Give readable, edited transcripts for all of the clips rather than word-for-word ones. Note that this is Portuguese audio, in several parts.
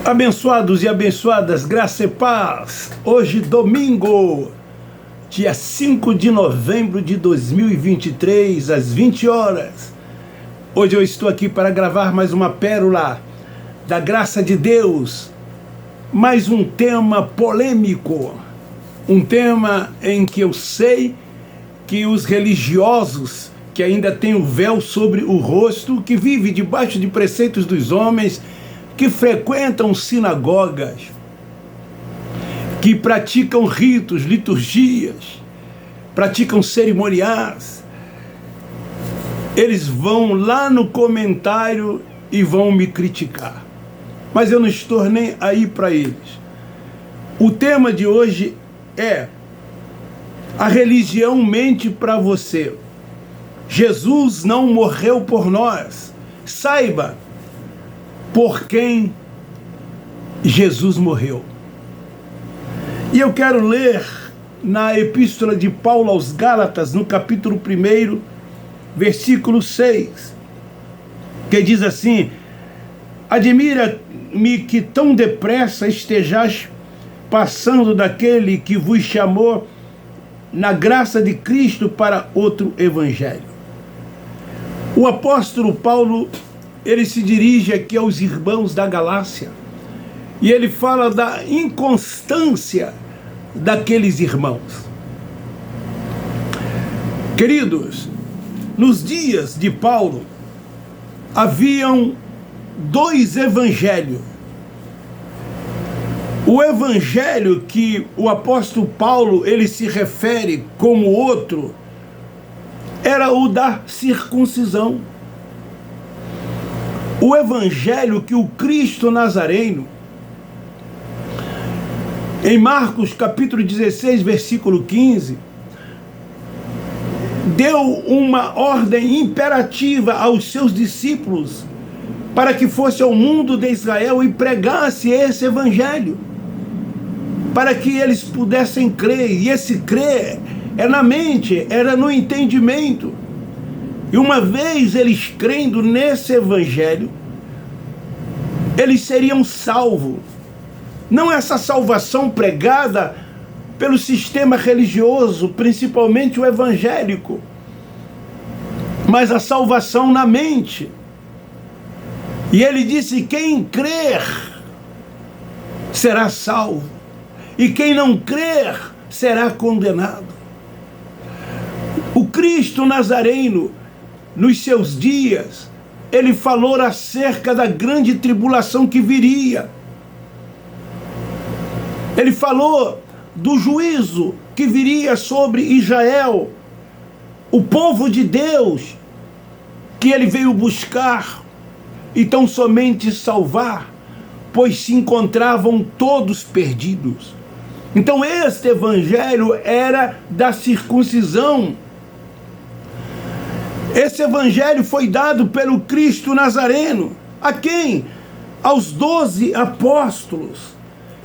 Abençoados e abençoadas, graça e paz. Hoje, domingo, dia 5 de novembro de 2023, às 20 horas. Hoje eu estou aqui para gravar mais uma pérola da graça de Deus. Mais um tema polêmico. Um tema em que eu sei que os religiosos, que ainda têm o véu sobre o rosto, que vivem debaixo de preceitos dos homens, que frequentam sinagogas, que praticam ritos, liturgias, praticam cerimoniais, eles vão lá no comentário e vão me criticar. Mas eu não estou nem aí para eles. O tema de hoje é: a religião mente para você. Jesus não morreu por nós. Saiba por quem Jesus morreu. E eu quero ler na Epístola de Paulo aos Gálatas, no capítulo 1, versículo 6, que diz assim: admira-me que tão depressa estejais passando daquele que vos chamou na graça de Cristo para outro evangelho. O apóstolo Paulo, ele se dirige aqui aos irmãos da Galácia e ele fala da inconstância daqueles irmãos. Queridos, nos dias de Paulo haviam dois evangelhos. O evangelho que o apóstolo Paulo ele se refere como outro era o da circuncisão. O evangelho que o Cristo Nazareno, em Marcos capítulo 16, versículo 15, deu uma ordem imperativa aos seus discípulos para que fosse ao mundo de Israel e pregasse esse evangelho, para que eles pudessem crer. E esse crer é na mente, era no entendimento. E uma vez eles crendo nesse evangelho, eles seriam salvos. Não essa salvação pregada pelo sistema religioso, principalmente o evangélico, mas a salvação na mente. E ele disse: quem crer será salvo, e quem não crer será condenado. O Cristo Nazareno, nos seus dias, ele falou acerca da grande tribulação que viria. Ele falou do juízo que viria sobre Israel, o povo de Deus, que ele veio buscar e tão somente salvar, pois se encontravam todos perdidos. Então este evangelho era da circuncisão. Esse evangelho foi dado pelo Cristo Nazareno. A quem? Aos 12 apóstolos.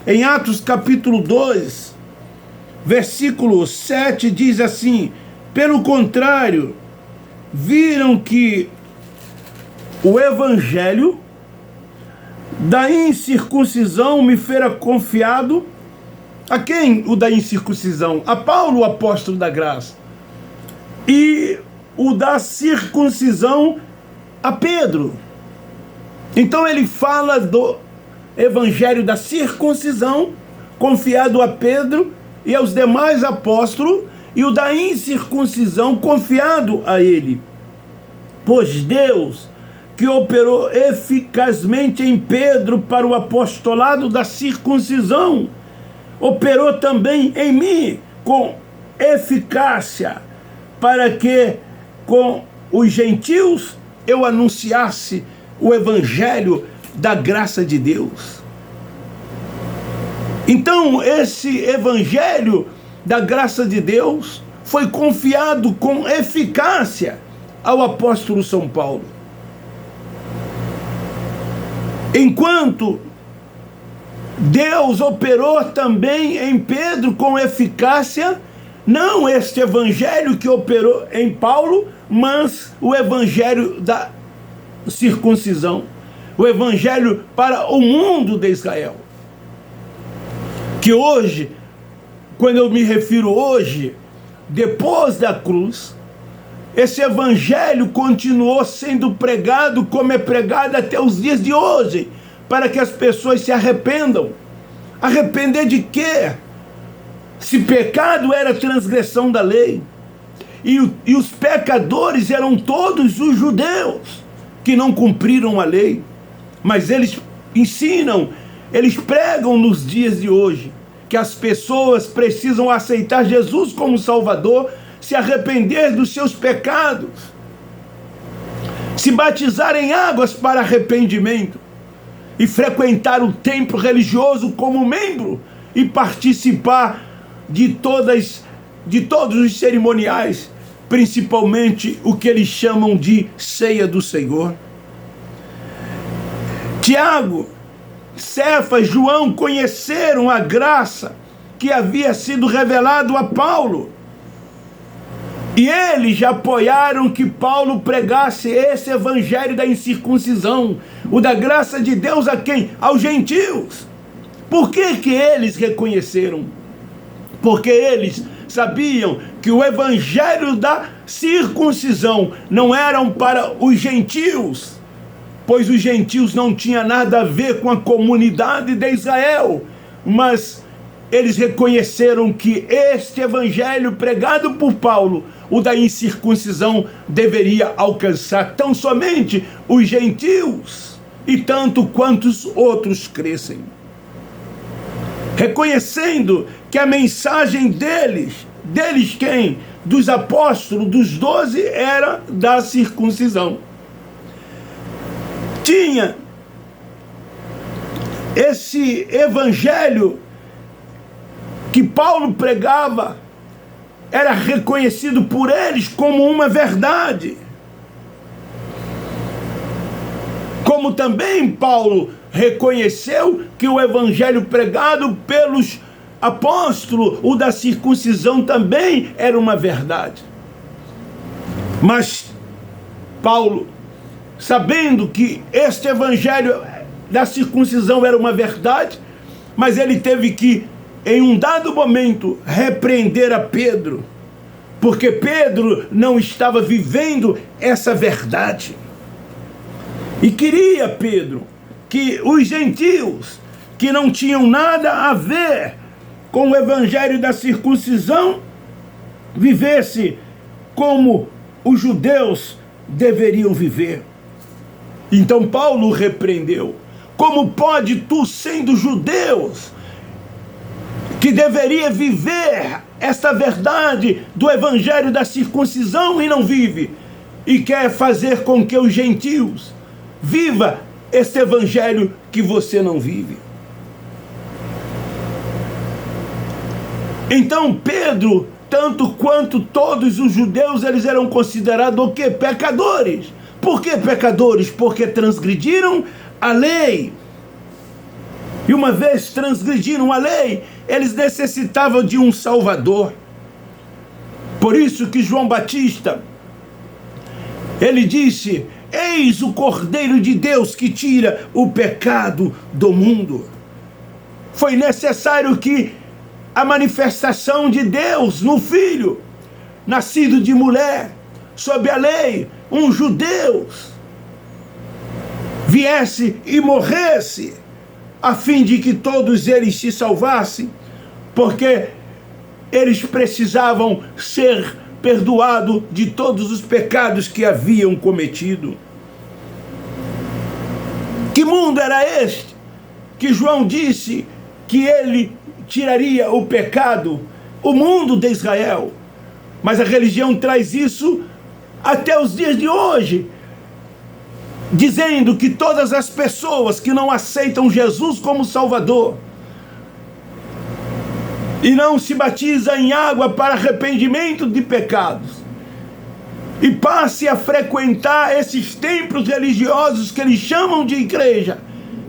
Em Atos capítulo 2, versículo 7, diz assim: pelo contrário, viram que o evangelho da incircuncisão me fera confiado. A quem o da incircuncisão? A Paulo, o apóstolo da graça. E o da circuncisão a Pedro. Então ele fala do evangelho da circuncisão confiado a Pedro e aos demais apóstolos, e o da incircuncisão confiado a ele. Pois Deus, que operou eficazmente em Pedro para o apostolado da circuncisão, operou também em mim com eficácia, para que com os gentios eu anunciasse o evangelho da graça de Deus. Então esse evangelho da graça de Deus foi confiado com eficácia ao apóstolo São Paulo. Enquanto Deus operou também em Pedro com eficácia, não este evangelho que operou em Paulo, mas o evangelho da circuncisão. o evangelho para o mundo de Israel. Que hoje, quando eu me refiro hoje, depois da cruz, esse evangelho continuou sendo pregado como é pregado até os dias de hoje, para que as pessoas se arrependam. Arrepender de quê? Se pecado era transgressão da lei, e os pecadores eram todos os judeus que não cumpriram a lei, mas eles ensinam, eles pregam nos dias de hoje que as pessoas precisam aceitar Jesus como Salvador, se arrepender dos seus pecados, se batizar em águas para arrependimento e frequentar o templo religioso como membro e participar de todos os cerimoniais, principalmente o que eles chamam de ceia do Senhor. Tiago, Cefas, João conheceram a graça que havia sido revelado a Paulo, e eles apoiaram que Paulo pregasse esse evangelho da incircuncisão, o da graça de Deus a quem? Aos gentios. Por que eles reconheceram? Porque eles sabiam que o evangelho da circuncisão não era para os gentios, pois os gentios não tinham nada a ver com a comunidade de Israel, mas eles reconheceram que este evangelho pregado por Paulo, o da incircuncisão, deveria alcançar tão somente os gentios, e tanto quantos outros crescem. Reconhecendo que a mensagem deles quem? Dos apóstolos, dos 12, era da circuncisão. Tinha esse evangelho que Paulo pregava, era reconhecido por eles como uma verdade. Como também Paulo reconheceu que o evangelho pregado pelos apóstolos, o da circuncisão, também era uma verdade. Mas Paulo, sabendo que este evangelho da circuncisão era uma verdade, mas ele teve que, em um dado momento, repreender a Pedro, porque Pedro não estava vivendo essa verdade. E queria Pedro que os gentios, que não tinham nada a ver com o evangelho da circuncisão, vivesse como os judeus deveriam viver. Então Paulo repreendeu: como pode tu, sendo judeus, que deveria viver esta verdade do evangelho da circuncisão e não vive, e quer fazer com que os gentios viva este evangelho que você não vive? Então Pedro, tanto quanto todos os judeus, eles eram considerados o quê? Pecadores. Por que pecadores? Porque transgrediram a lei. E uma vez transgrediram a lei, eles necessitavam de um Salvador. Por isso que João Batista, ele disse: eis o Cordeiro de Deus que tira o pecado do mundo. Foi necessário que a manifestação de Deus no Filho, nascido de mulher, sob a lei, um judeu, viesse e morresse, a fim de que todos eles se salvassem, porque eles precisavam ser perdoados de todos os pecados que haviam cometido. Que mundo era este que João disse que ele tiraria o pecado? O mundo de Israel. Mas a religião traz isso até os dias de hoje, dizendo que todas as pessoas que não aceitam Jesus como Salvador e não se batizam em água para arrependimento de pecados e passe a frequentar esses templos religiosos que eles chamam de igreja,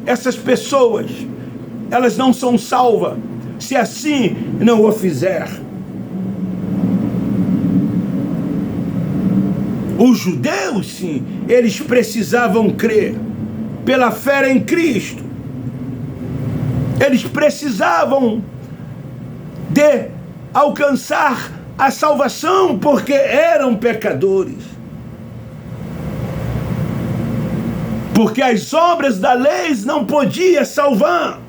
essas pessoas, elas não são salvas se assim não o fizer. Os judeus, sim, eles precisavam crer pela fé em Cristo. Eles precisavam de alcançar a salvação porque eram pecadores. Porque as obras da lei não podiam salvar.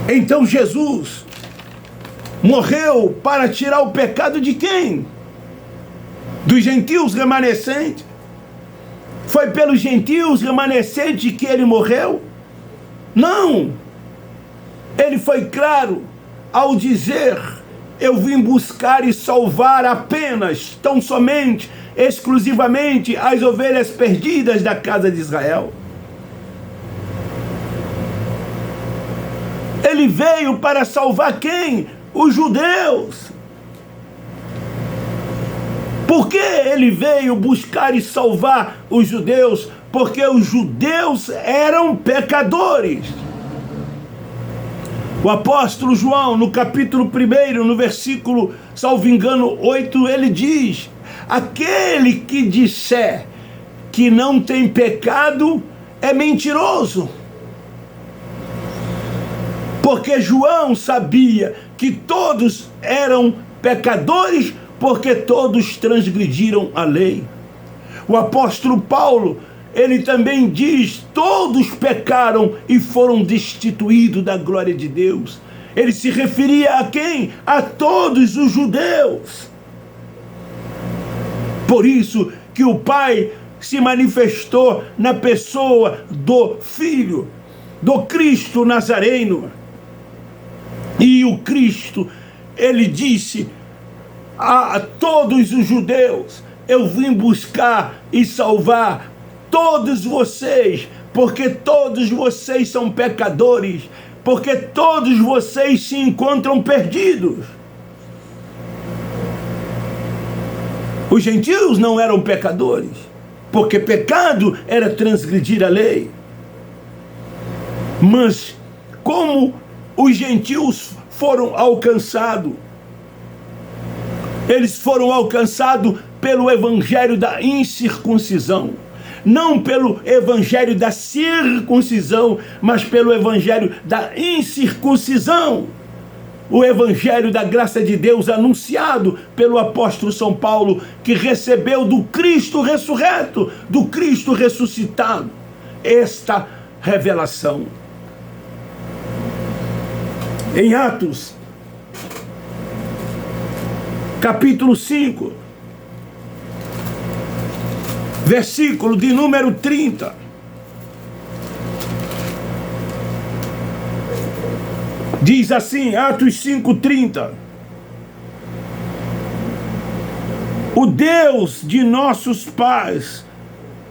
Então Jesus morreu para tirar o pecado de quem? Dos gentios remanescentes. Foi pelos gentios remanescentes que ele morreu? Não. Ele foi claro ao dizer: eu vim buscar e salvar apenas, tão somente, exclusivamente as ovelhas perdidas da casa de Israel. Ele veio para salvar quem? Os judeus. Por que ele veio buscar e salvar os judeus? Porque os judeus eram pecadores. O apóstolo João, no capítulo 1, no versículo, salvo engano, 8, ele diz: aquele que disser que não tem pecado é mentiroso. Porque João sabia que todos eram pecadores, porque todos transgrediram a lei. O apóstolo Paulo, ele também diz: todos pecaram e foram destituídos da glória de Deus. Ele se referia a quem? A todos os judeus. Por isso que o Pai se manifestou na pessoa do Filho, do Cristo Nazareno. E o Cristo, ele disse a todos os judeus: eu vim buscar e salvar todos vocês, porque todos vocês são pecadores, porque todos vocês se encontram perdidos. Os gentios não eram pecadores, porque pecado era transgredir a lei. Mas como os gentios foram alcançados? Eles foram alcançados pelo evangelho da incircuncisão. Não pelo evangelho da circuncisão, mas pelo evangelho da incircuncisão. O evangelho da graça de Deus anunciado pelo apóstolo São Paulo, que recebeu do Cristo ressurreto, do Cristo ressuscitado, esta revelação. Em Atos, capítulo 5, versículo de número 30. Diz assim, Atos 5:30. O Deus de nossos pais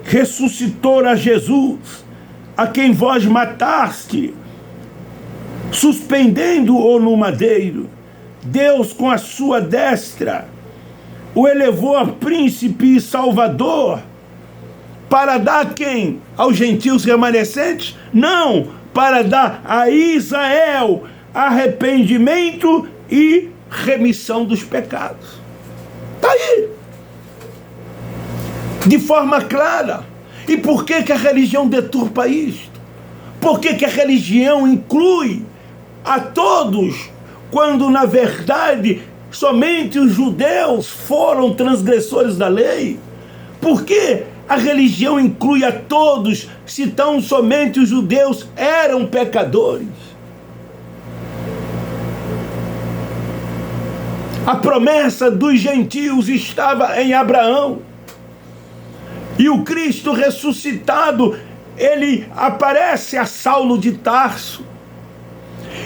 ressuscitou a Jesus, a quem vós mataste, suspendendo-o no madeiro. Deus, com a sua destra, o elevou a príncipe e salvador, para dar a quem? Aos gentios remanescentes? Não, para dar a Israel arrependimento e remissão dos pecados. Está aí, de forma clara. E por que a religião deturpa isto? Por que a religião inclui a todos, quando na verdade somente os judeus foram transgressores da lei? Por que a religião inclui a todos, se tão somente os judeus eram pecadores? A promessa dos gentios estava em Abraão. E o Cristo ressuscitado, ele aparece a Saulo de Tarso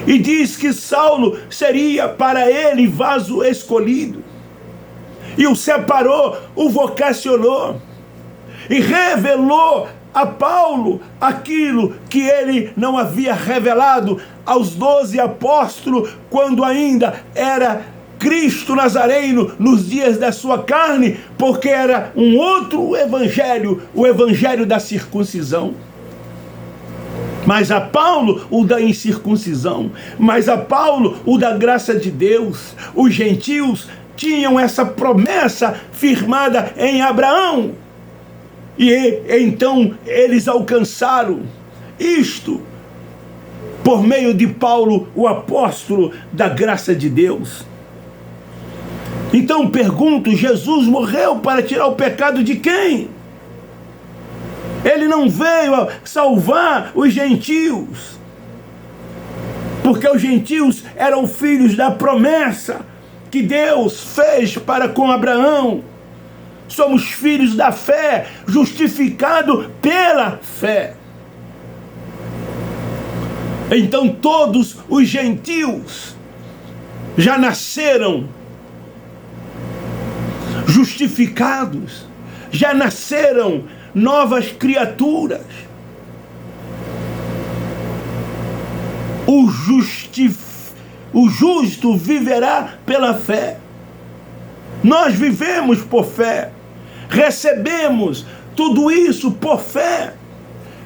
e diz que Saulo seria para ele vaso escolhido, e o separou, o vocacionou e revelou a Paulo aquilo que ele não havia revelado aos 12 apóstolos, quando ainda era Cristo Nazareno nos dias da sua carne, porque era um outro evangelho, o evangelho da circuncisão. Mas a Paulo o da incircuncisão, mas a Paulo o da graça de Deus. Os gentios tinham essa promessa firmada em Abraão. E então eles alcançaram isto por meio de Paulo, o apóstolo da graça de Deus. Então pergunto, Jesus morreu para tirar o pecado de quem? Ele não veio salvar os gentios, porque os gentios eram filhos da promessa que Deus fez para com Abraão. Somos filhos da fé, justificados pela fé. Então todos os gentios já nasceram justificados, já nasceram novas criaturas. O justo viverá pela fé. Nós vivemos por fé, recebemos tudo isso por fé.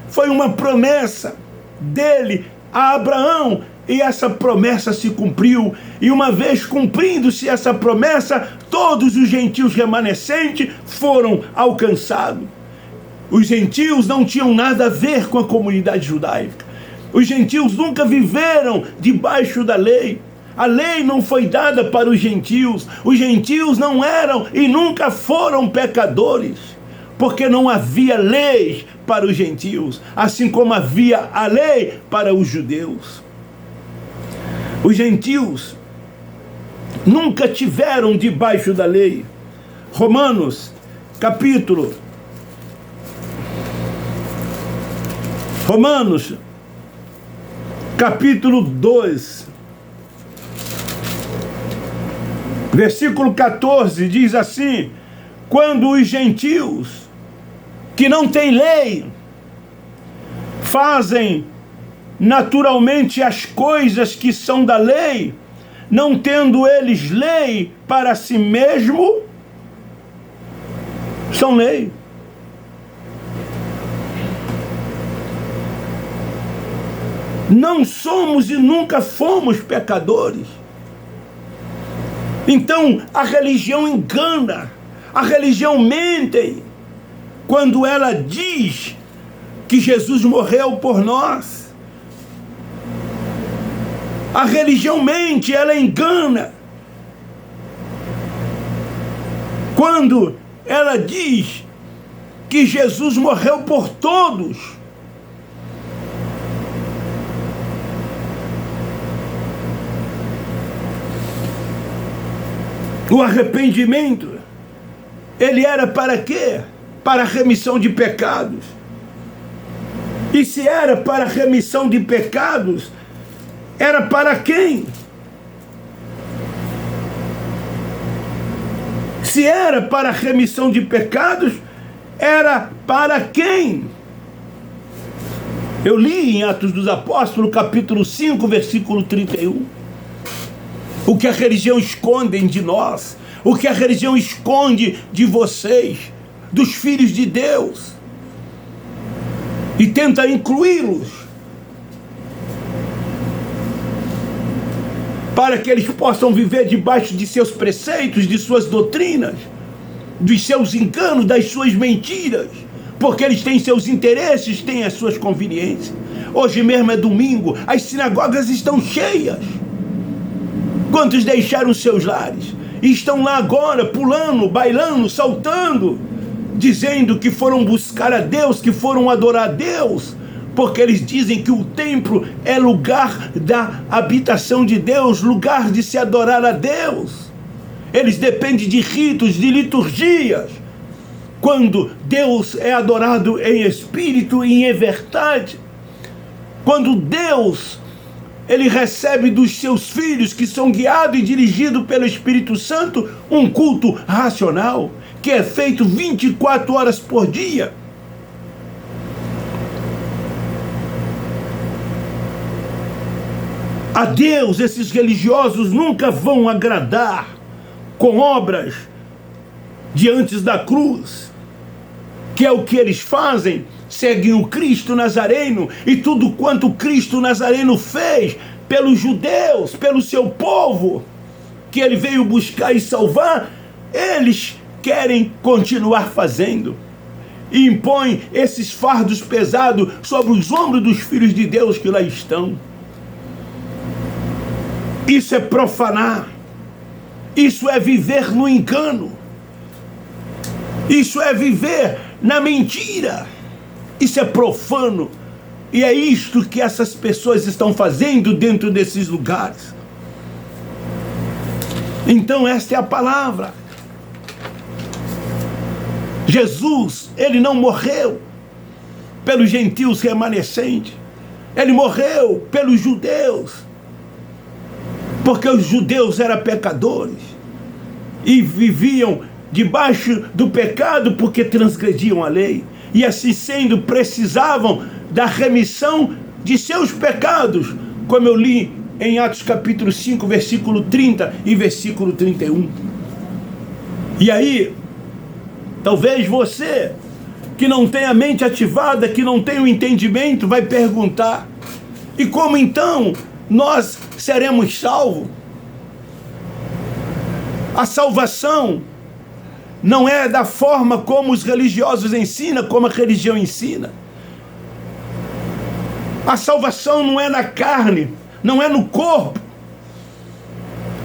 Foi uma promessa dele a Abraão, e essa promessa se cumpriu. E uma vez cumprindo-se essa promessa, todos os gentios remanescentes foram alcançados. Os gentios não tinham nada a ver com a comunidade judaica. Os gentios nunca viveram debaixo da lei. A lei não foi dada para os gentios. Os gentios não eram e nunca foram pecadores, porque não havia lei para os gentios, assim como havia a lei para os judeus. Os gentios nunca tiveram debaixo da lei. Romanos, capítulo 2, versículo 14, diz assim: quando os gentios que não têm lei fazem naturalmente as coisas que são da lei, não tendo eles lei para si mesmo, são lei. Não somos e nunca fomos pecadores. Então a religião engana, a religião mente quando ela diz que Jesus morreu por nós. A religião mente, ela engana quando ela diz que Jesus morreu por todos. O arrependimento, ele era para quê? Para a remissão de pecados. E se era para a remissão de pecados, era para quem? Se era para a remissão de pecados, era para quem? Eu li em Atos dos Apóstolos, capítulo 5, versículo 31. O que a religião esconde de nós, o que a religião esconde de vocês, dos filhos de Deus, e tenta incluí-los para que eles possam viver debaixo de seus preceitos, de suas doutrinas, dos seus enganos, das suas mentiras, porque eles têm seus interesses, têm as suas conveniências. Hoje mesmo é domingo, as sinagogas estão cheias. Quantos deixaram seus lares e estão lá agora pulando, bailando, saltando, dizendo que foram buscar a Deus, que foram adorar a Deus, porque eles dizem que o templo é lugar da habitação de Deus, lugar de se adorar a Deus. Eles dependem de ritos, de liturgias, quando Deus é adorado em espírito e em verdade. Quando Deus, ele recebe dos seus filhos, que são guiados e dirigidos pelo Espírito Santo, um culto racional, que é feito 24 horas por dia. A Deus, esses religiosos nunca vão agradar com obras diante da cruz, que é o que eles fazem. Seguem o Cristo Nazareno e tudo quanto Cristo Nazareno fez pelos judeus, pelo seu povo, que ele veio buscar e salvar, eles querem continuar fazendo. E impõem esses fardos pesados sobre os ombros dos filhos de Deus que lá estão. Isso é profanar. Isso é viver no engano. Isso é viver na mentira. Isso é profano. E é isto que essas pessoas estão fazendo dentro desses lugares. Então esta é a palavra. Jesus, ele não morreu pelos gentios remanescentes. Ele morreu pelos judeus. Porque os judeus eram pecadores. E viviam debaixo do pecado porque transgrediam a lei. E assim sendo, precisavam da remissão de seus pecados. Como eu li em Atos capítulo 5, versículo 30 e versículo 31. E aí, talvez você, que não tem a mente ativada, que não tem o entendimento, vai perguntar: e como então nós seremos salvos? A salvação não é da forma como os religiosos ensinam, como a religião ensina. A salvação não é na carne, não é no corpo.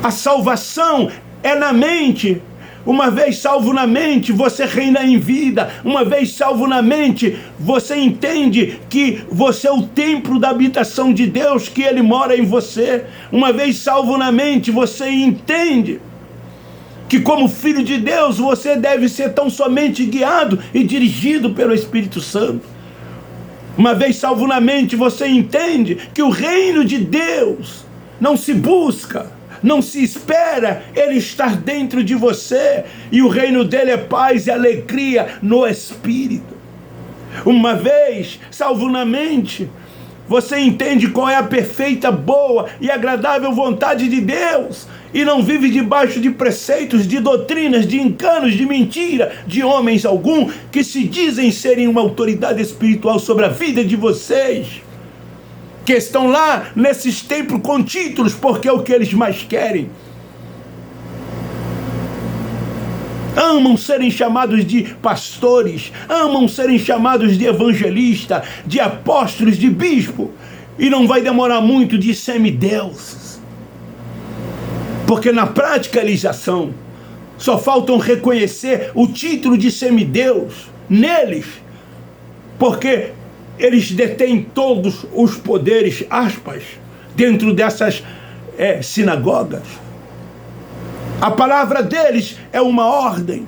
A salvação é na mente. Uma vez salvo na mente, você reina em vida. Uma vez salvo na mente, você entende que você é o templo da habitação de Deus, que Ele mora em você. Uma vez salvo na mente, você entende que como filho de Deus, você deve ser tão somente guiado e dirigido pelo Espírito Santo. Uma vez salvo na mente, você entende que o reino de Deus não se busca, não se espera, ele está dentro de você, e o reino dele é paz e alegria no Espírito. Uma vez salvo na mente, você entende qual é a perfeita, boa e agradável vontade de Deus, e não vive debaixo de preceitos, de doutrinas, de enganos, de mentira, de homens algum, que se dizem serem uma autoridade espiritual sobre a vida de vocês, que estão lá nesses templos com títulos, porque é o que eles mais querem. Amam serem chamados de pastores, amam serem chamados de evangelista, de apóstolos, de bispo, e não vai demorar muito de semideuses. Porque na prática eles já são. Só faltam reconhecer o título de semideus neles, porque eles detêm todos os poderes, aspas, dentro dessas sinagogas. A palavra deles é uma ordem.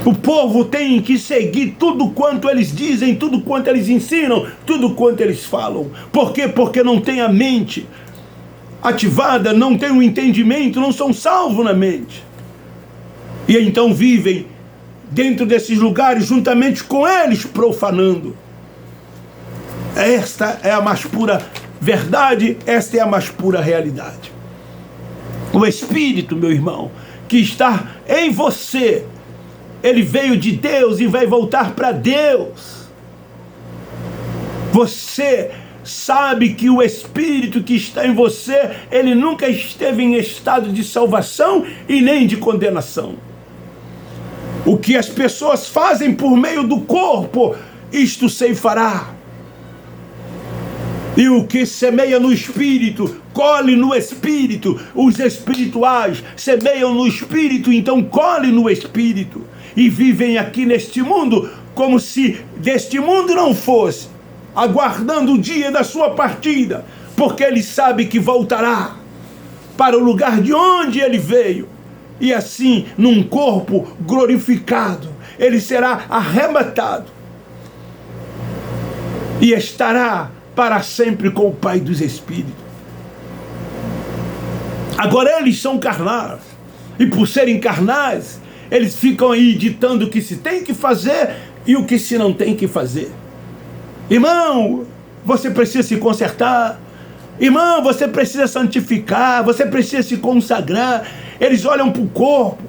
O povo tem que seguir tudo quanto eles dizem, tudo quanto eles ensinam, tudo quanto eles falam. Por quê? Porque não tem a mente ativada, não tem o entendimento, não são salvos na mente. E então vivem dentro desses lugares juntamente com eles, profanando. Esta é a mais pura verdade, esta é a mais pura realidade. O Espírito, meu irmão, que está em você, ele veio de Deus e vai voltar para Deus. Você sabe que o Espírito que está em você, ele nunca esteve em estado de salvação e nem de condenação. O que as pessoas fazem por meio do corpo, isto ceifará. E o que semeia no Espírito, colhe no Espírito. Os espirituais semeiam no Espírito, então colhe no Espírito. E vivem aqui neste mundo como se deste mundo não fosse, aguardando o dia da sua partida, porque ele sabe que voltará para o lugar de onde ele veio. E assim, num corpo glorificado, ele será arrebatado e estará para sempre com o Pai dos Espíritos. Agora eles são carnais, e por serem carnais, eles ficam aí ditando o que se tem que fazer e o que se não tem que fazer. Irmão, você precisa se consertar. Irmão, você precisa santificar, você precisa se consagrar. Eles olham para o corpo,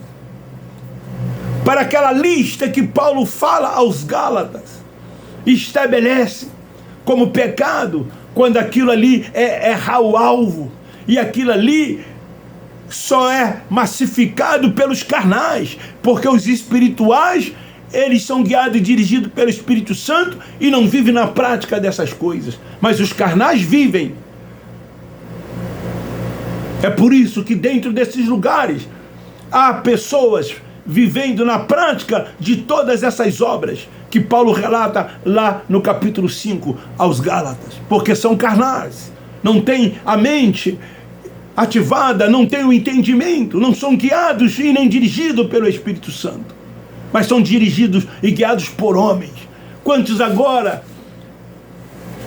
para aquela lista que Paulo fala aos Gálatas, e estabelece como pecado, quando aquilo ali é errar o alvo, e aquilo ali só é massificado pelos carnais, porque os espirituais, eles são guiados e dirigidos pelo Espírito Santo e não vivem na prática dessas coisas, mas os carnais vivem. É por isso que dentro desses lugares há pessoas vivendo na prática de todas essas obras que Paulo relata lá no capítulo 5 aos Gálatas, porque são carnais, não têm a mente ativada, não têm o entendimento, não são guiados e nem dirigidos pelo Espírito Santo, mas são dirigidos e guiados por homens. Quantos agora,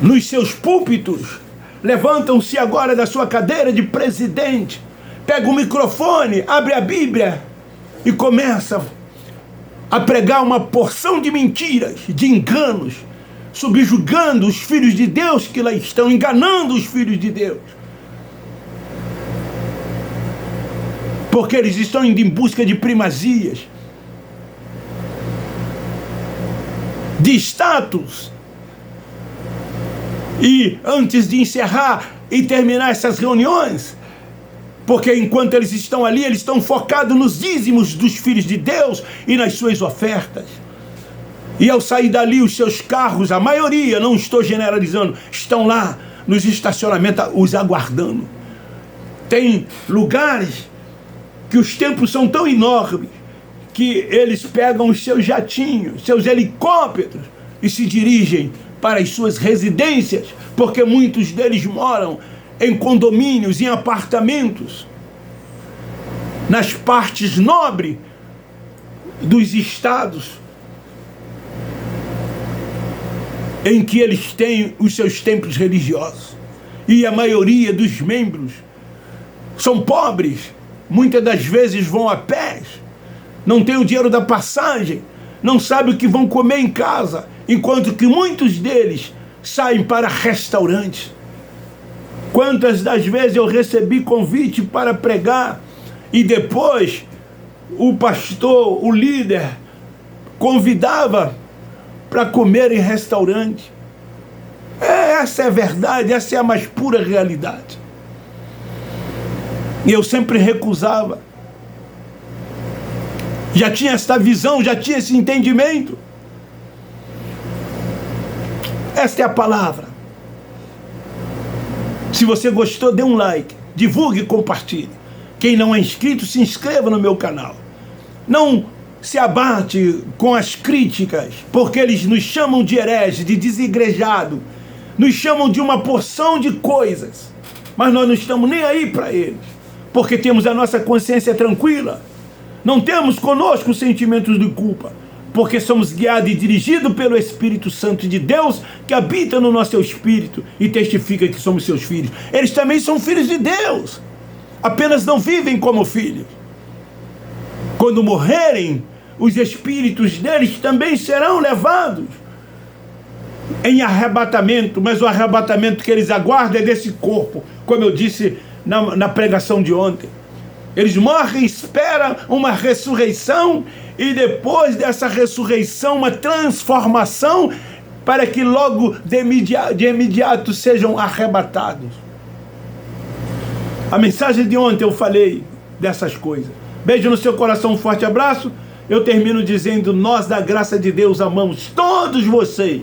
nos seus púlpitos, levantam-se agora da sua cadeira de presidente, pega o microfone, abre a Bíblia e começa a pregar uma porção de mentiras, de enganos, subjugando os filhos de Deus que lá estão, enganando os filhos de Deus. Porque eles estão indo em busca de primazias, de status. E antes de encerrar e terminar essas reuniões, porque enquanto eles estão ali, eles estão focados nos dízimos dos filhos de Deus e nas suas ofertas. E ao sair dali, os seus carros, a maioria, não estou generalizando, estão lá nos estacionamentos os aguardando. Tem lugares que os templos são tão enormes que eles pegam os seus jatinhos, seus helicópteros e se dirigem para as suas residências, porque muitos deles moram em condomínios, em apartamentos, nas partes nobres dos estados, em que eles têm os seus templos religiosos. E a maioria dos membros são pobres, muitas das vezes vão a pés, não tem o dinheiro da passagem, não sabem o que vão comer em casa, enquanto que muitos deles saem para restaurantes. Quantas das vezes eu recebi convite para pregar e depois o pastor, o líder, convidava para comer em restaurante. Essa é a verdade, essa é a mais pura realidade. E eu sempre recusava. Já tinha esta visão, já tinha esse entendimento. Esta é a palavra. Se você gostou, dê um like, divulgue e compartilhe. Quem não é inscrito, se inscreva no meu canal. Não se abate com as críticas, porque eles nos chamam de herege, de desigrejado, nos chamam de uma porção de coisas, mas nós não estamos nem aí para eles, porque temos a nossa consciência tranquila, não temos conosco sentimentos de culpa, porque somos guiados e dirigidos pelo Espírito Santo de Deus, que habita no nosso espírito e testifica que somos seus filhos. Eles também são filhos de Deus, apenas não vivem como filhos. Quando morrerem, os espíritos deles também serão levados em arrebatamento, mas o arrebatamento que eles aguardam é desse corpo, como eu disse na pregação de ontem. Eles morrem, esperam uma ressurreição e depois dessa ressurreição uma transformação para que logo de imediato sejam arrebatados. A mensagem de ontem eu falei dessas coisas. Beijo no seu coração, um forte abraço. Eu termino dizendo: nós da graça de Deus amamos todos vocês.